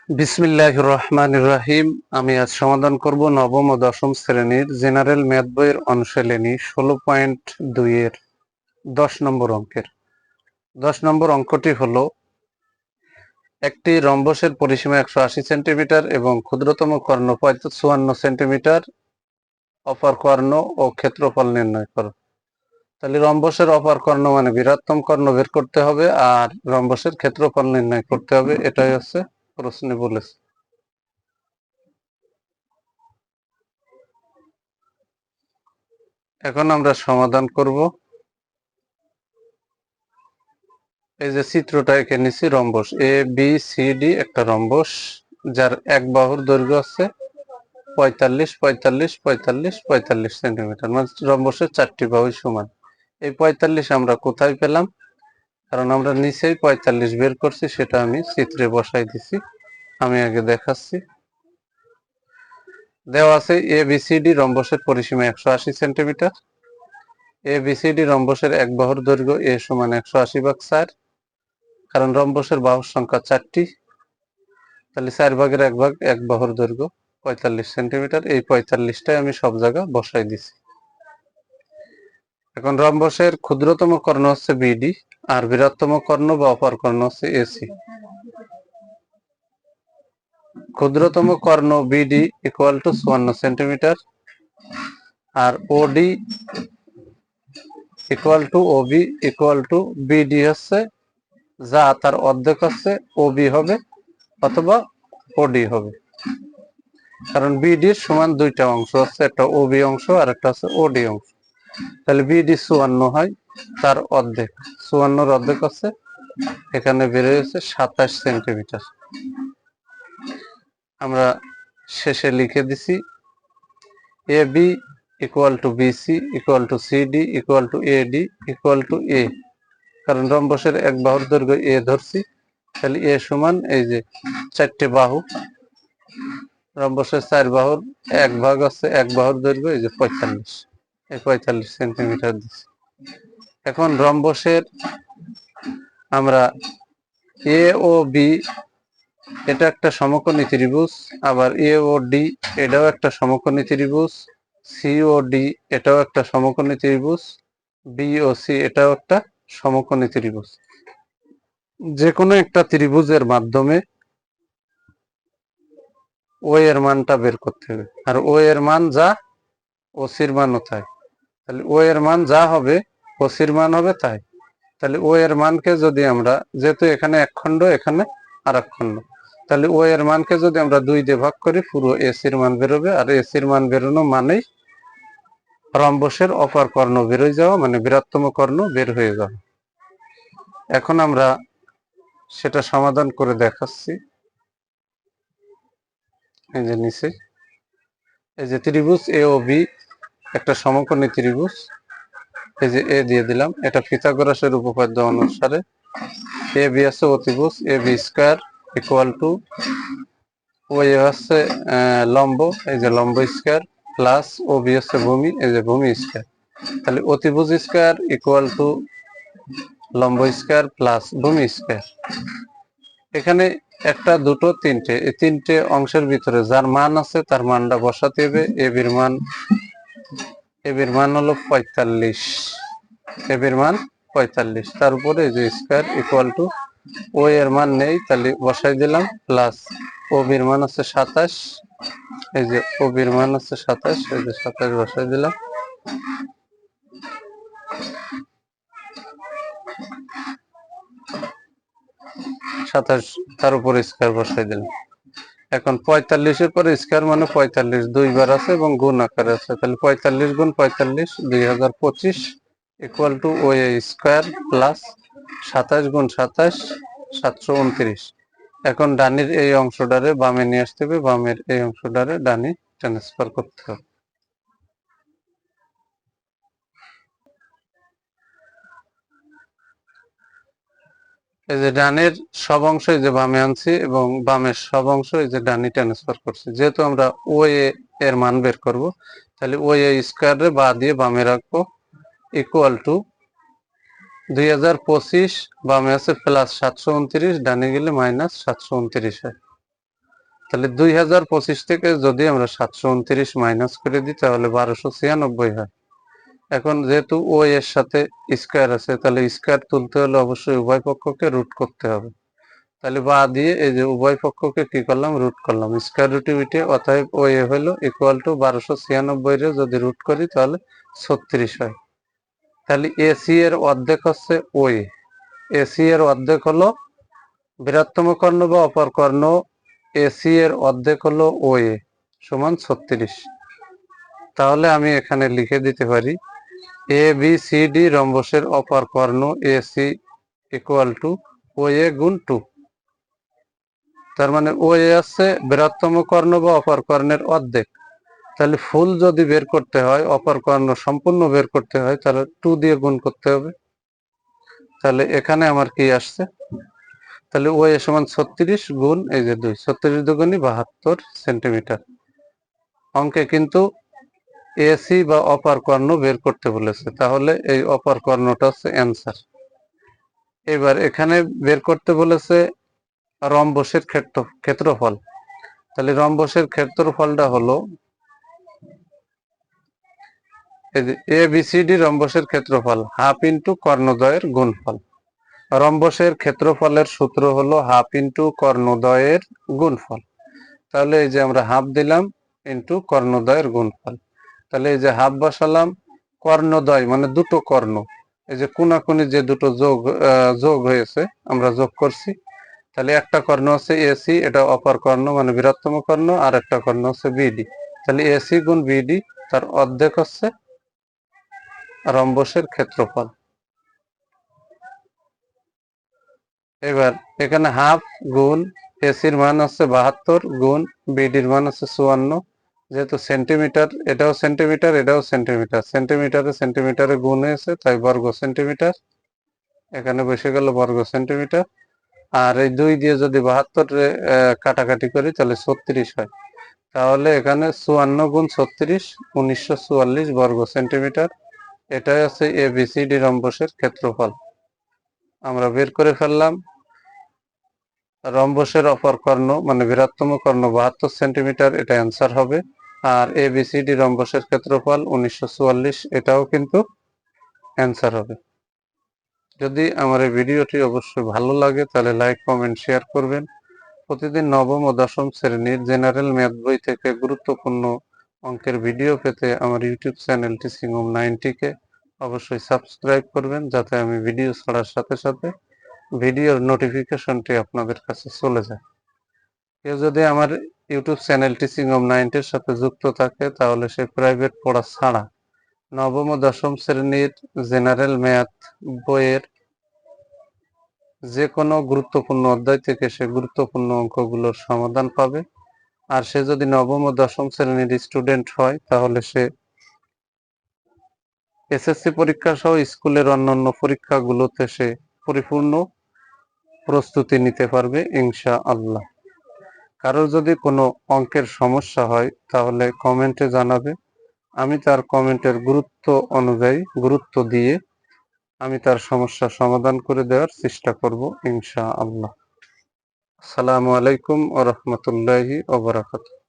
বিসমিল্লাহির রহমানির রহিম। আমি আজ সমাধান করব নবম ও দশম শ্রেণীর জেনারেল ম্যাথ বইয়ের অনুশীলনী 16.2 এর 10 নম্বর অঙ্কের। 10 নম্বর অঙ্কটি হলো, একটি রম্বসের পরিসীমা 180 সেন্টিমিটার এবং ক্ষুদ্রতম কর্ণ 54 সেন্টিমিটার, অপর কর্ণ ও ক্ষেত্রফল নির্ণয় করো। তাহলে রম্বসের অপর কর্ণ মানে বৃহত্তম কর্ণ বের করতে হবে, আর রম্বসের ক্ষেত্রফল নির্ণয় করতে হবে। এটাই হচ্ছে প্রশ্নে বলেছে। এখন আমরা সমাধান করব। এই যে চিত্রটা এঁকে নিছি, rhombus A B C D, একটা রম্বস যার এক বাহুর দৈর্ঘ্য আছে 45 45 45 45 সেন্টিমিটার, মানে রম্বসের চারটি বাহু সমান। এই 45 আমরা কোথায় পেলাম? কারণ আমরা নিচেই 45 বের করছি, সেটা আমি চিত্রে বসাই দিছি। আমি আগে দেখাচ্ছি। দেওয়া আছে এ বি সি ডি রম্বসের পরিসীমা 180 সেন্টিমিটার। এ বি সি ডি রম্বসের এক বাহুর দৈর্ঘ্য এ সমান 180/4, কারণ রম্বসের বাহুর সংখ্যা 4টি। তাহলে 4 ভাগের 1 ভাগ, এক বাহুর দৈর্ঘ্য 45 সেন্টিমিটার। এই 45টাই আমি সব জায়গা বসাই দিছি। এখন রম্বসের ক্ষুদ্রতম কর্ণ হচ্ছে বিডি, আর বৃহত্তম কর্ণ বা অপর কর্ণ হচ্ছে এসি। ক্ষুদ্রতম কর্ণ বিডি ইকুয়াল টু 54 সেন্টিমিটার, আর OD equal to OB equal to BD হচ্ছে যা তার অর্ধেক হচ্ছে ওবি হবে অথবা ওডি হবে। কারণ বিডির সমান দুইটা অংশ আছে, একটা ওবি অংশ আর একটা হচ্ছে ওডি অংশ। তাহলে বিডি 54 হয়, তার অর্ধেক 54-র অর্ধেক হচ্ছে, এখানে বের হয়েছে 27 সেন্টিমিটার। আমরা শেষে লিখে দিছি A B equal to BC equal to CD equal to AD equal to A. কারণ রম্বসের এক বাহুর দৈর্ঘ্য এ ধরছি, তাহলে এ সমান এই যে চারটে বাহু, রম্বসের 4 বাহুর এক ভাগ আছে এক বাহুর দৈর্ঘ্য এই যে 45, এই 45 সেন্টিমিটার দিচ্ছি। এখন রম্বসের আমরা এ ও বি এটা একটা সমকোণী ত্রিভুজ, আবার এ ও ডি এটাও একটা সমকোণী ত্রিভুজ, সি ও ডি এটাও একটা সমকোণী ত্রিভুজ, বি ও সি এটাও একটা সমকোণী ত্রিভুজ। যে কোনো একটা ত্রিভুজের মাধ্যমে ও এর মানটা বের করতে হবে, আর ও এর মান যা ও সির মানও তাই। তাহলে ও এর মান যা হবে ও সির মান হবে তাই। তাহলে ও এর মানকে যদি আমরা, যেহেতু এখানে এক খণ্ড এখানে আর এক খণ্ড, তাহলে ও এর মানকে যদি আমরা 2 দিয়ে ভাগ করি, পুরো এসির মান বেরোবে। আর এসির মান বেরোনো মানেই রম্বসের অপর কর্ণ বেরোয় যাওয়া, মানে বৃহত্তম কর্ণ বের হয়ে যাওয়া। এখন আমরা সেটা সমাধান করে দেখাচ্ছি। এই যে নিচে এই যে ত্রিভুজ এ ও বি একটা সমকোণী ত্রিভুজ, এই যে এ দিয়ে দিলাম, এটা পিথাগোরাসের উপপাদ্য অনুসারে এ বি আছে অতিভুজ, A B square equal to O এ হচ্ছে লম্ব, এই যে লম্ব স্কয়ার, প্লাস ও বি হচ্ছে ভূমি, এই যে ভূমি স্কয়ার। তাহলে অতিভুজ স্কয়ার ইকুয়াল টু লম্ব স্কয়ার প্লাস ভূমি স্কয়ার। এখানে একটা দুটো তিনটে, এই তিনটে অংশের ভিতরে যার মান আছে তার মানটা বসাতে হবে। এ বির মান হলো 45, এ বির মান 45, তার উপরে এই যে স্কয়ার ইকুয়াল টু ও এর মান নেই, তাহলে বসাই দিলাম, প্লাস ও বির মান হচ্ছে 27, এই যে ও বির মান হচ্ছে 27, এই যে 27 বসাই দিলাম। সাতাশ, তার উপরে স্কয়ার বসাই দিলাম। এখন 45-এর পরে স্কয়ার মানে 45 দুইবার আছে এবং গুণ আকারে আছে, তাহলে 45 গুণ 45 2025 equal to O A square plus 27 গুণ 27 729। এখন ডানির এই অংশটারে বামে নিয়ে আসতে হবে, বামের এই অংশটারে ডানে ট্রান্সফার করতে হবে। এই যে ডানের সব অংশ এই যে বামে আনছি এবং বামের সব অংশ এই যে ডানে ট্রান্সফার করছি। যেহেতু আমরা ও এর মান বের করব, তাহলে ও এ স্কয়ারে বা দিয়ে বামে রাখবো ইকুয়াল টু 2025, বামে আছে প্লাস 729, ডানে গেলে মাইনাস 729 হয়। তাহলে 2025 থেকে যদি আমরা 729 মাইনাস করে দিই তাহলে 1296 হয়। এখন যেহেতু ও এর সাথে স্কয়ার আছে, তাহলে স্কয়ার তুলতে হলে অবশ্যই উভয় পক্ষকে রুট করতে হবে। তাহলে বা দিয়ে এই যে উভয় পক্ষকে কি করলাম, রুট করলাম, স্কয়ার রুটে উঠে, অতএব ও এ হলো ইকুয়াল টু 1296 রে যদি রুট করি তাহলে 36 হয়। তাহলে এসি এর অর্ধেক হচ্ছে ও এ, এসি এর অর্ধেক হলো বৃহত্তম কর্ণ বা অপর কর্ণ, এসি এর অর্ধেক হলো ও এ সমান 36। তাহলে আমি এখানে লিখে দিতে পারি এ বি সি ডি রম্বসের অপর কর্ণ এসি ইকুয়াল টু ও এ গুণ 2। তার মানে ও এ আছে বৃহত্তম কর্ণ বা অপর কর্ণের অর্ধেক। তাহলে ফুল যদি বের করতে হয়, অপর কর্ণ সম্পূর্ণ বের করতে হয়, তাহলে 2 দিয়ে গুণ করতে হবে। তাহলে এখানে আমার কি আসছে, তাহলে ও এ সমান 36 গুণ এই যে 2, 36 দুগুণী 72 সেন্টিমিটার। অঙ্কে কিন্তু এসি বা অপর কর্ণ বের করতে বলেছে, তাহলে এই অপর কর্ণটা হচ্ছে অ্যান্সার। এবার এখানে বের করতে বলেছে রম্বসের ক্ষেত্রফল। তাহলে রম্বসের ক্ষেত্রফলটা হলো এই যে এ বি সি ডি রম্বসের ক্ষেত্রফল হাফ ইন্টু কর্ণদ্বয়ের গুণফল। রম্বসের ক্ষেত্রফলের সূত্র হলো হাফ ইন্টু কর্ণদ্বয়ের গুণফল। তাহলে এই যে আমরা হাফ দিলাম ইন্টু কর্ণদ্বয়ের গুণফল। তাহলে এই যে হাফ বসালাম, কর্ণদ্বয় মানে দুটো কর্ণ, এই যে কোনাকুনি যে দুটো যোগ হয়েছে আমরা যোগ করছি। তাহলে একটা কর্ণ হচ্ছে এসি, এটা অপর কর্ণ মানে বৃহত্তম কর্ণ, আর একটা কর্ণ হচ্ছে বিডি। তাহলে এসি গুণ বিডি তার অর্ধেক হচ্ছে রম্বসের ক্ষেত্রফল। এবার এখানে হাফ গুণ এসির মান হচ্ছে 72 গুণ বিডির মান হচ্ছে 54। যেহেতু সেন্টিমিটার, এটাও সেন্টিমিটার এটাও সেন্টিমিটার, সেন্টিমিটারে সেন্টিমিটারে গুণ হয়েছে তাই বর্গ সেন্টিমিটার, এখানে বসে গেল বর্গ সেন্টিমিটার। আর এই 2 দিয়ে যদি 72 কাটাকাটি করি তাহলে 36 হয়। তাহলে এখানে 54 গুণ 36 1944 বর্গ সেন্টিমিটার। এটাই হচ্ছে এবিসিডি রম্বসের ক্ষেত্রফল। আমরা বের করে ফেললাম। রম্বসের অপর কর্ণ মানে বৃহত্তম কর্ণ 72 সেন্টিমিটার, এটা অ্যান্সার হবে। আর এবিসিডি রম্বসের ক্ষেত্রফল 1944, এটাও কিন্তু অ্যান্সার হবে। যদি আমার এই ভিডিওটি অবশ্যই ভালো লাগে তাহলে লাইক কমেন্ট শেয়ার করবেন। প্রতিদিন নবম ও দশম শ্রেণীর জেনারেল ম্যাথ বই থেকে গুরুত্বপূর্ণ অঙ্কের ভিডিও পেতে আমার ইউটিউব চ্যানেল টিচিং হোম 90-কে অবশ্যই সাবস্ক্রাইব করবেন, যাতে আমি ভিডিও ছাড়ার সাথে সাথে ভিডিওর নোটিফিকেশনটি আপনাদের কাছে চলে যায়। কেউ যদি আমার ইউটিউব চ্যানেল টিচিং হোম 90-এর সাথে যুক্ত থাকে তাহলে সে প্রাইভেট পড়া ছাড়া নবম ও দশম শ্রেণীর জেনারেল ম্যাথ বইয়ের যে কোনো গুরুত্বপূর্ণ অধ্যায় থেকে সে গুরুত্বপূর্ণ অঙ্কগুলোর সমাধান পাবে। আর সে যদি নবম ও দশম শ্রেণীর স্টুডেন্ট হয় তাহলে সে এসএসসি পরীক্ষা সহ স্কুলের অন্যান্য পরীক্ষাগুলোতে সে পরিপূর্ণ প্রস্তুতি নিতে পারবে ইনশাআল্লাহ। কারো যদি কোনো অঙ্কের সমস্যা হয় তাহলে কমেন্টে জানাবে, আমি তার কমেন্টের গুরুত্ব দিয়ে আমি তার সমস্যার সমাধান করে দেওয়ার চেষ্টা করব ইনশাআল্লাহ। আসসালামু আলাইকুম ওয়া রাহমাতুল্লাহি ওয়া বারাকাতুহু।